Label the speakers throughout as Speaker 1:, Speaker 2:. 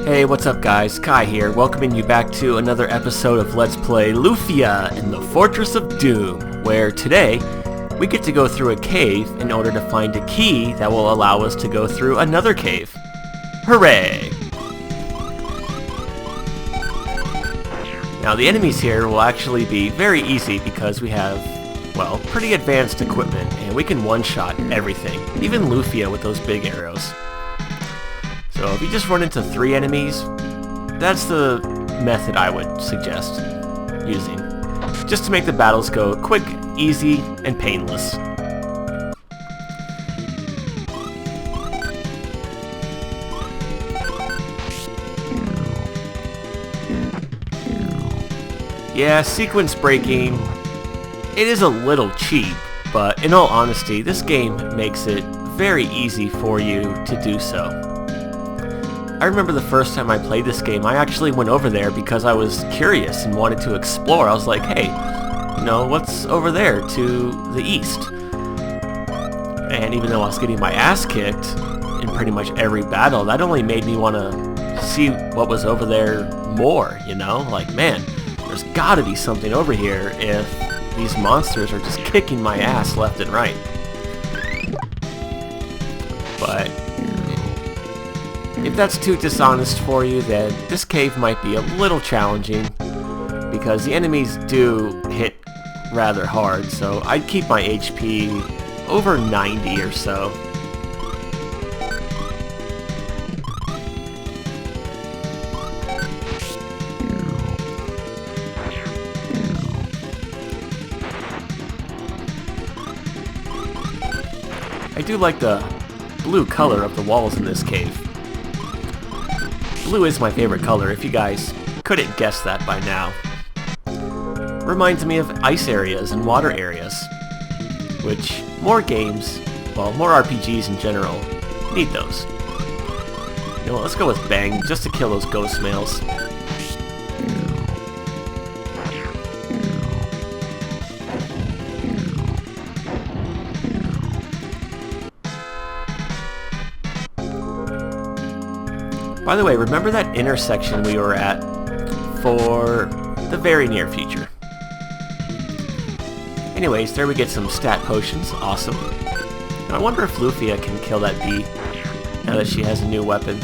Speaker 1: Hey, what's up guys? Kai here, welcoming you back to another episode of Let's Play Lufia in the Fortress of Doom, where today we get to go through a cave in order to find a key that will allow us to go through another cave. Hooray! Now the enemies here will actually be very easy because we have, well, pretty advanced equipment and we can one-shot everything, even Lufia with those big arrows. So if you just run into 3 enemies, that's the method I would suggest using, just to make the battles go quick, easy, and painless. Yeah, sequence breaking, it is a little cheap, but in all honesty, this game makes it very easy for you to do so. I remember the first time I played this game, I actually went over there because I was curious and wanted to explore. I was like, hey, you know, what's over there to the east? And even though I was getting my ass kicked in pretty much every battle, that only made me want to see what was over there more, you know? Like, man, there's gotta be something over here if these monsters are just kicking my ass left and right. But if that's too dishonest for you, then this cave might be a little challenging because the enemies do hit rather hard, so I'd keep my HP over 90 or so. I do like the blue color of the walls in this cave. Blue is my favorite color, if you guys couldn't guess that by now. Reminds me of ice areas and water areas, which more games, well, more RPGs in general, need those. You know what, let's go with Bang, just to kill those ghost males. By the way, remember that intersection we were at for the very near future. Anyways, there we get some stat potions, awesome. And I wonder if Lufia can kill that bee now that she has a new weapon.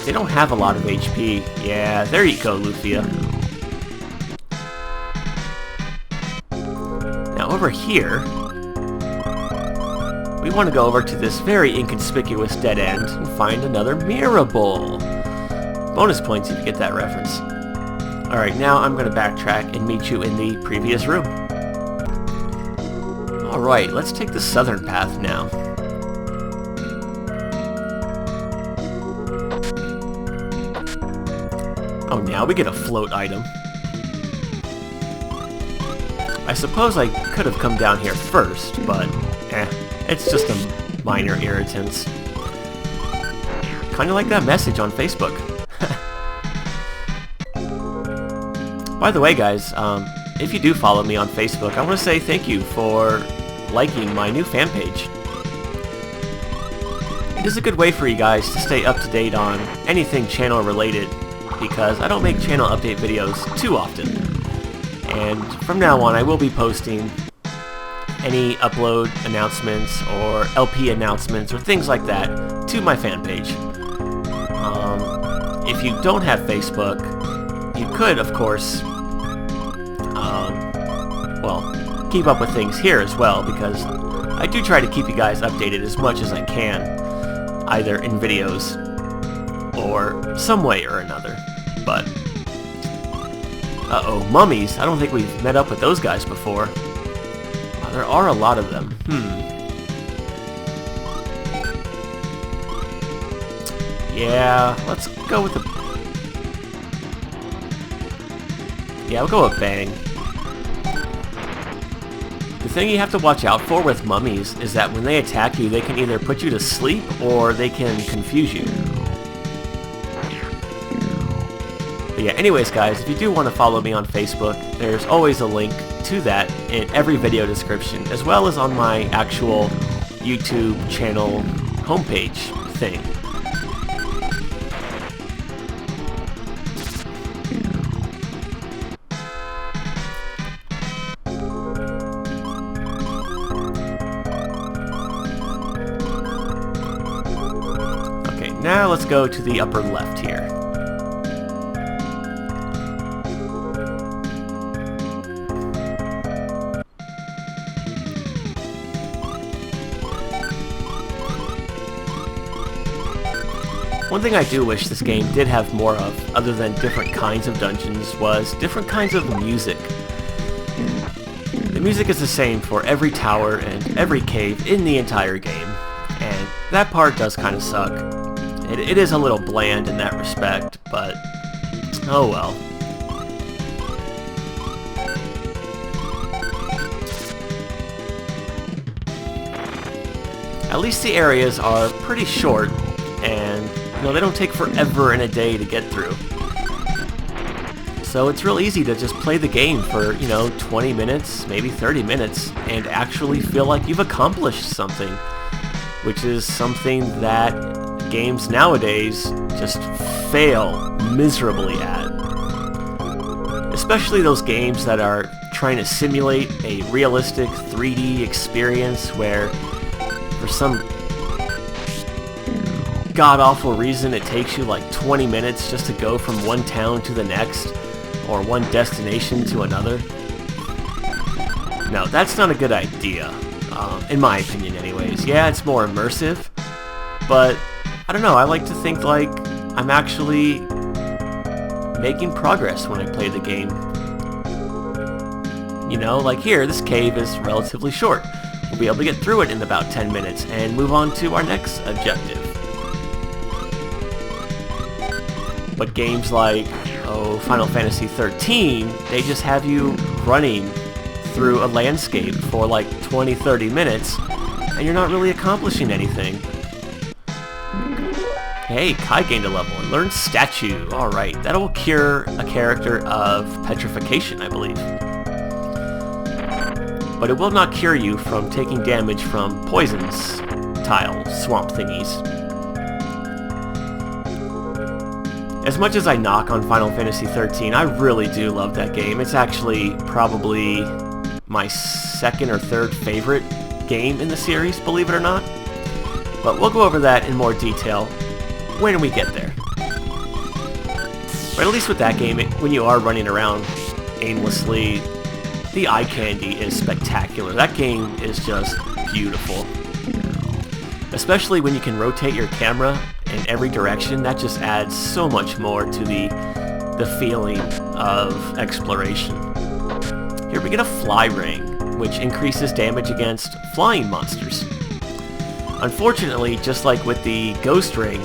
Speaker 1: They don't have a lot of HP. Yeah, there you go, Lufia. Now over here, we want to go over to this very inconspicuous dead end and find another mirror bowl. Bonus points if you get that reference. Alright, now I'm going to backtrack and meet you in the previous room. Alright, let's take the southern path now. Oh, now we get a float item. I suppose I could have come down here first, but it's just a minor irritant. Kind of like that message on Facebook. By the way, guys, if you do follow me on Facebook, I want to say thank you for liking my new fan page. It is a good way for you guys to stay up to date on anything channel related, because I don't make channel update videos too often. And from now on, I will be posting any upload announcements or LP announcements or things like that to my fan page. If you don't have Facebook, you could, of course, well, keep up with things here as well, because I do try to keep you guys updated as much as I can, either in videos or some way or another. But, uh-oh, mummies. I don't think we've met up with those guys before. There are a lot of them. Yeah, let's go with the... Yeah, we'll go with Bang. The thing you have to watch out for with mummies is that when they attack you, they can either put you to sleep or they can confuse you. But yeah, anyways guys, if you do want to follow me on Facebook, there's always a link to that in every video description, as well as on my actual YouTube channel homepage thing. Now let's go to the upper left here. One thing I do wish this game did have more of, other than different kinds of dungeons, was different kinds of music. The music is the same for every tower and every cave in the entire game, and that part does kind of suck. It is a little bland in that respect, but oh well. At least the areas are pretty short, and they don't take forever and a day to get through. So it's real easy to just play the game for, 20 minutes, maybe 30 minutes, and actually feel like you've accomplished something, which is something that games nowadays just fail miserably at. Especially those games that are trying to simulate a realistic 3D experience where, for some god-awful reason, it takes you like 20 minutes just to go from one town to the next, or one destination to another. No, that's not a good idea, in my opinion anyways. Yeah, it's more immersive, but I don't know, I like to think like I'm actually making progress when I play the game. Like here, this cave is relatively short. We'll be able to get through it in about 10 minutes and move on to our next objective. But games like, Final Fantasy 13, they just have you running through a landscape for like 20-30 minutes, and you're not really accomplishing anything. Hey, Kai gained a level and learned Statue. Alright, that will cure a character of petrification, I believe. But it will not cure you from taking damage from poisons, tile, swamp thingies. As much as I knock on Final Fantasy 13, I really do love that game. It's actually probably my second or third favorite game in the series, believe it or not. But we'll go over that in more detail when we get there. But at least with that game, when you are running around aimlessly, the eye candy is spectacular. That game is just beautiful. Especially when you can rotate your camera in every direction, that just adds so much more to the feeling of exploration. Here we get a fly ring, which increases damage against flying monsters. Unfortunately, just like with the ghost ring,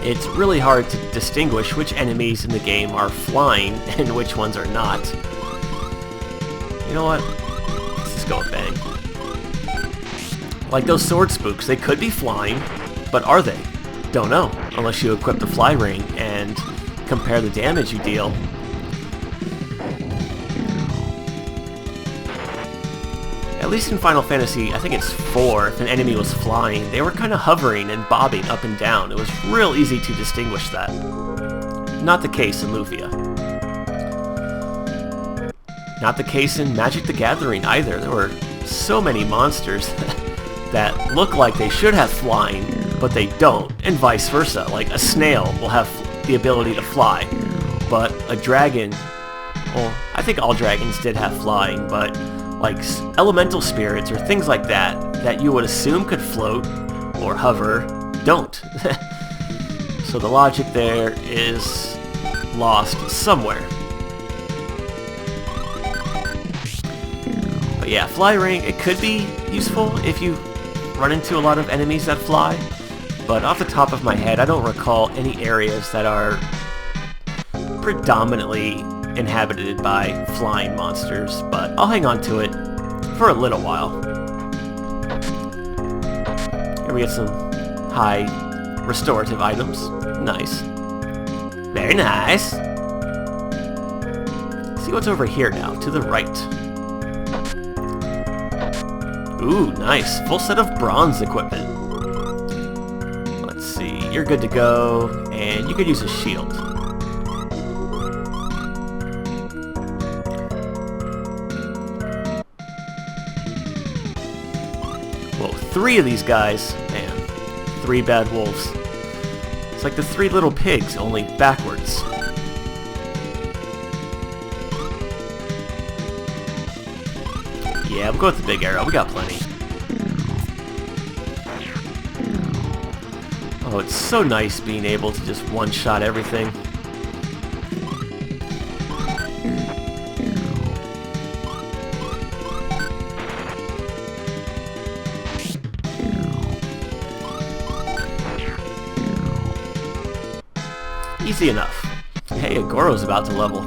Speaker 1: it's really hard to distinguish which enemies in the game are flying and which ones are not. You know what? Let's just go with bang. Like those sword spooks, they could be flying, but are they? Don't know, unless you equip the fly ring and compare the damage you deal. At least in Final Fantasy, I think it's 4, if an enemy was flying, they were kind of hovering and bobbing up and down. It was real easy to distinguish that. Not the case in Lufia. Not the case in Magic the Gathering either. There were so many monsters that look like they should have flying, but they don't, and vice versa. Like a snail will have the ability to fly, but a dragon, well, I think all dragons did have flying, but like elemental spirits or things like that you would assume could float or hover, don't. So the logic there is lost somewhere. But yeah, fly ring, it could be useful if you run into a lot of enemies that fly, but off the top of my head, I don't recall any areas that are predominantly inhabited by flying monsters, but I'll hang on to it for a little while. Here we get some high restorative items. Nice. Very nice. Let's see what's over here now, to the right. Ooh, nice. Full set of bronze equipment. Let's see, you're good to go, and you could use a shield. Whoa, 3 of these guys. Man, 3 bad wolves. It's like the Three Little Pigs, only backwards. Yeah, we'll go with the big arrow. We got plenty. Oh, it's so nice being able to just one-shot everything. Easy enough. Hey, Agoro's about to level.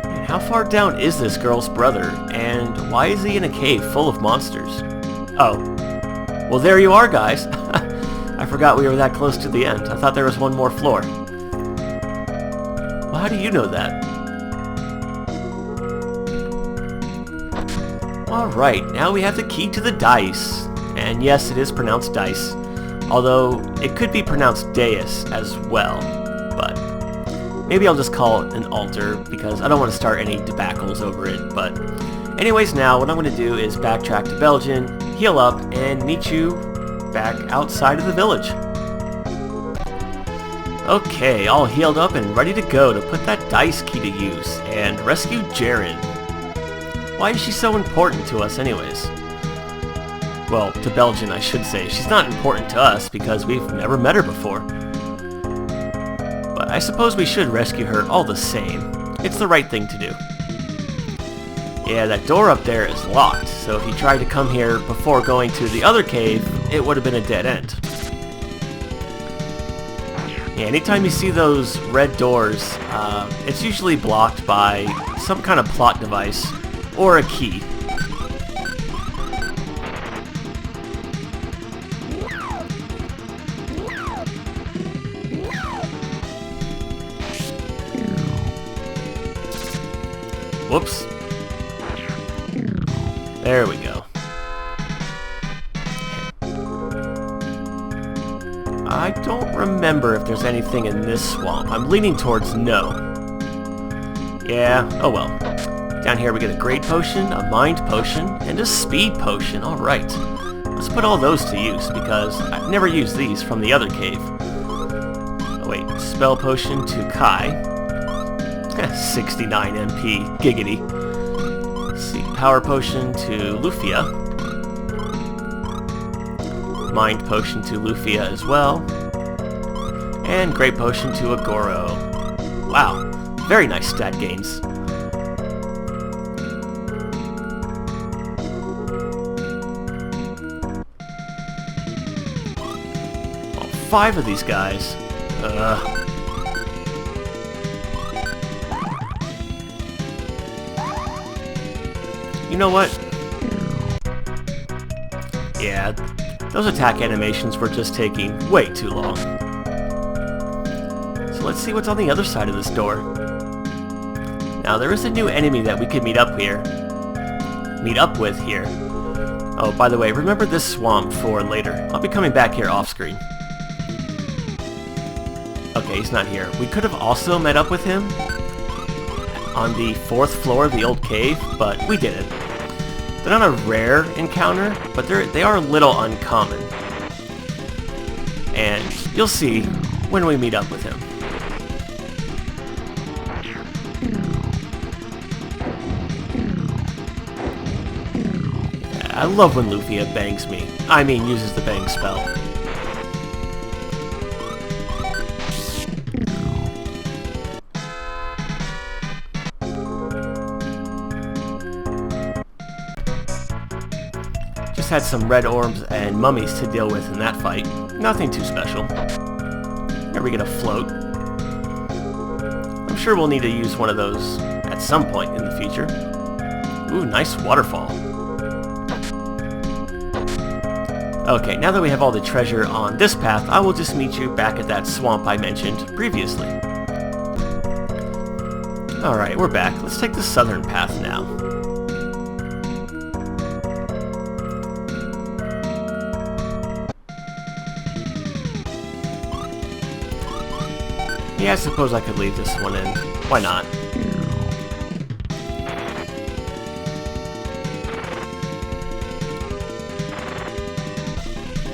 Speaker 1: And how far down is this girl's brother? And why is he in a cave full of monsters? Oh. Well, there you are, guys. I forgot we were that close to the end. I thought there was one more floor. Well, how do you know that? Alright, now we have the key to the dice. And yes, it is pronounced dice. Although, it could be pronounced dais as well. But maybe I'll just call it an altar, because I don't want to start any debacles over it. But anyways, now what I'm going to do is backtrack to Belgium, heal up, and meet you back outside of the village. Okay, all healed up and ready to go to put that dice key to use and rescue Jerin. Why is she so important to us anyways? Well, to Belgium I should say. She's not important to us because we've never met her before. But I suppose we should rescue her all the same. It's the right thing to do. Yeah, that door up there is locked, so if you tried to come here before going to the other cave, it would have been a dead end. Yeah, anytime you see those red doors, it's usually blocked by some kind of plot device or a key. Whoops. There we go. I don't remember if there's anything in this swamp. I'm leaning towards no. Yeah, oh well. Down here we get a great potion, a mind potion, and a speed potion. Alright. Let's put all those to use, because I've never used these from the other cave. Oh wait, spell potion to Kai. 69 MP, giggity. Let's see, power potion to Lufia. Mind potion to Lufia as well. And great potion to Agoro. Wow, very nice stat gains. Well, 5 of these guys. You know what? Yeah, those attack animations were just taking way too long. So let's see what's on the other side of this door. Now there is a new enemy that we could meet up with here. Oh, by the way, remember this swamp for later. I'll be coming back here off screen. Okay, he's not here. We could have also met up with him on the 4th floor of the old cave, but we didn't. They're not a rare encounter, but they are a little uncommon. And you'll see when we meet up with him. Yeah, I love when Lufia bangs me. I mean, uses the bang spell. Had some red orbs and mummies to deal with in that fight. Nothing too special. Here we get a float. I'm sure we'll need to use one of those at some point in the future. Ooh, nice waterfall. Okay, now that we have all the treasure on this path, I will just meet you back at that swamp I mentioned previously. Alright, we're back. Let's take the southern path now. Yeah, I suppose I could leave this one in. Why not?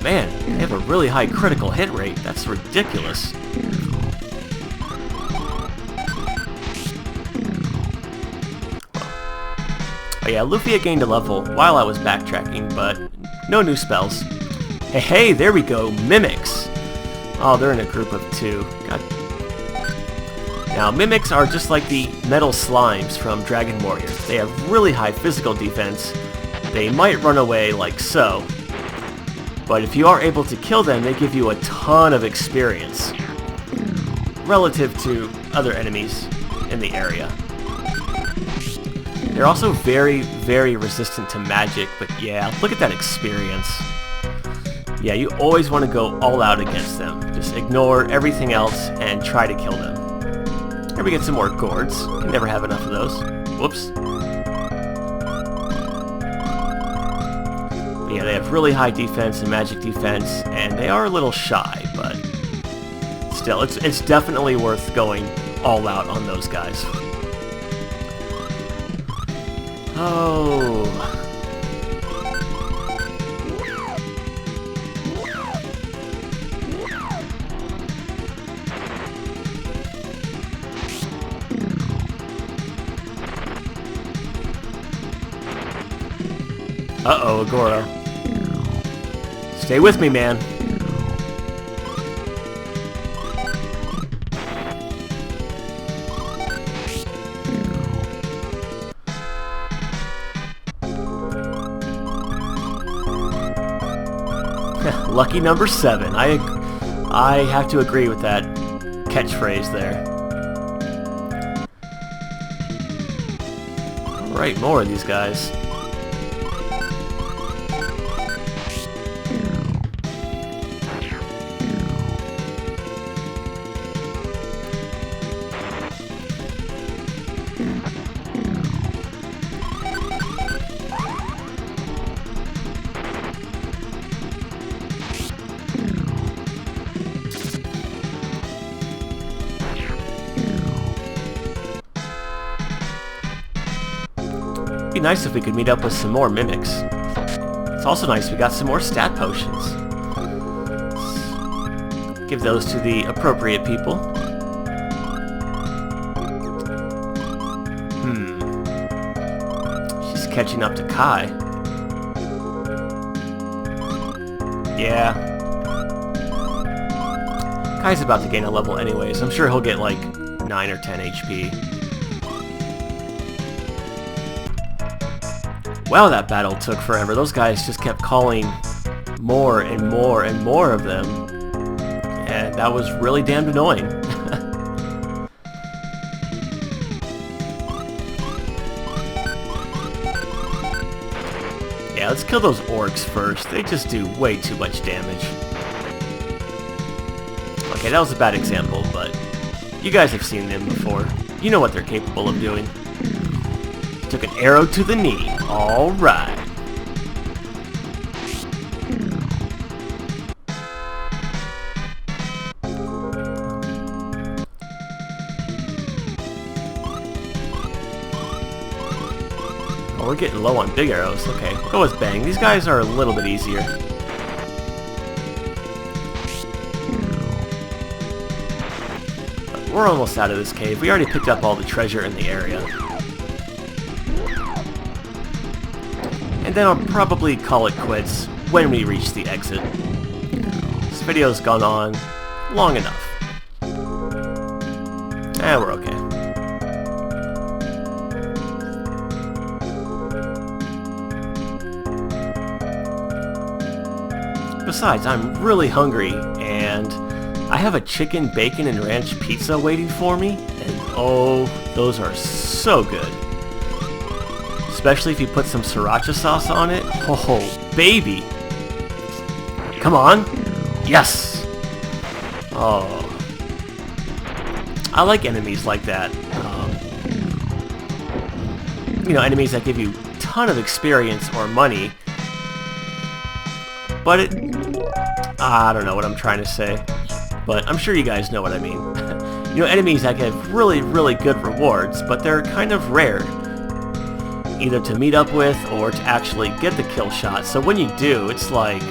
Speaker 1: Man, they have a really high critical hit rate. That's ridiculous. Oh yeah, Lufia gained a level while I was backtracking, but no new spells. Hey, there we go, Mimics! Oh, they're in a group of 2. God. Now, Mimics are just like the metal slimes from Dragon Warrior. They have really high physical defense. They might run away like so, but if you are able to kill them, they give you a ton of experience relative to other enemies in the area. They're also very, very resistant to magic, but yeah, look at that experience. Yeah, you always want to go all out against them. Just ignore everything else and try to kill them. Here we get some more gourds. Can never have enough of those. Whoops. But yeah, they have really high defense and magic defense, and they are a little shy, but still, it's definitely worth going all out on those guys. Oh. Uh-oh, Agoro. Stay with me, man. Lucky number 7. I have to agree with that catchphrase there. Alright, more of these guys. It'd be nice if we could meet up with some more Mimics. It's also nice we got some more stat potions. Let's give those to the appropriate people. She's catching up to Kai. Yeah. Kai's about to gain a level anyways. I'm sure he'll get like 9 or 10 HP. Wow, that battle took forever. Those guys just kept calling more and more and more of them. And that was really damned annoying. Yeah, let's kill those orcs first. They just do way too much damage. Okay, that was a bad example, but you guys have seen them before. You know what they're capable of doing. Took an arrow to the knee. All right. Oh, we're getting low on big arrows. Okay, go with Bang. These guys are a little bit easier. But we're almost out of this cave. We already picked up all the treasure in the area. And then I'll probably call it quits when we reach the exit. This video's gone on long enough. We're okay. Besides, I'm really hungry, and I have a chicken, bacon, and ranch pizza waiting for me, and oh, those are so good. Especially if you put some sriracha sauce on it. Oh, baby! Come on! Yes! Oh. I like enemies like that. You know, enemies that give you a ton of experience or money. But I don't know what I'm trying to say. But I'm sure you guys know what I mean. You know, enemies that give really, really good rewards, but they're kind of rare. Either to meet up with or to actually get the kill shot. So when you do, it's like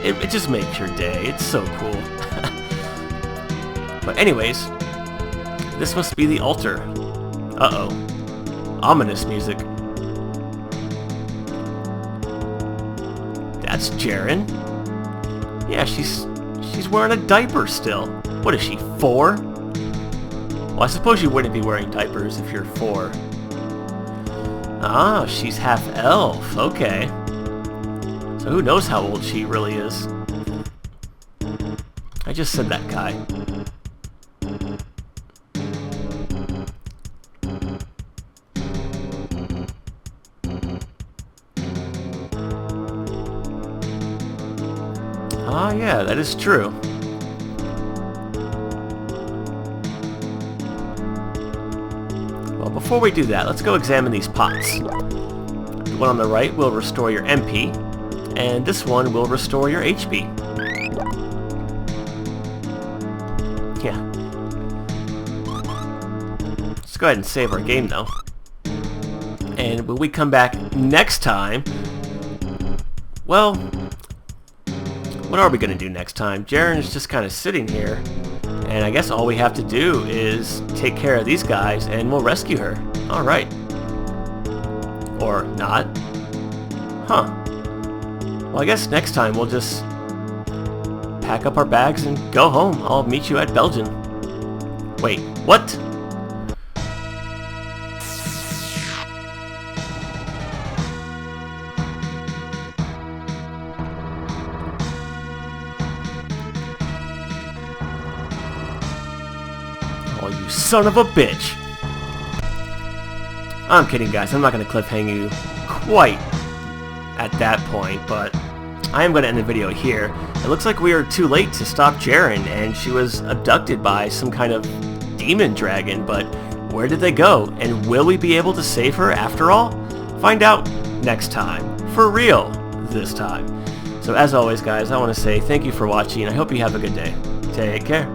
Speaker 1: it just makes your day. It's so cool. But anyways, this must be the altar. Uh-oh. Ominous music. That's Jerin. Yeah, she's wearing a diaper still. What is she, 4? Well, I suppose you wouldn't be wearing diapers if you're 4. Ah, she's half elf. Okay. So who knows how old she really is? I just said that guy. Ah, yeah, that is true. Well, before we do that, let's go examine these pots. The one on the right will restore your MP, and this one will restore your HP. Yeah. Let's go ahead and save our game, though. And when we come back next time, well, what are we going to do next time? Jerin is just kind of sitting here, and I guess all we have to do is take care of these guys, and we'll rescue her. Alright. Or not. Huh. Well, I guess next time we'll just pack up our bags and go home. I'll meet you at Belgium. Wait, what? Oh, you son of a bitch! I'm kidding, guys. I'm not going to cliffhang you quite at that point, but I am going to end the video here. It looks like we are too late to stop Jerin, and she was abducted by some kind of demon dragon, but where did they go? And will we be able to save her after all? Find out next time. For real this time. So as always, guys, I want to say thank you for watching. I hope you have a good day. Take care.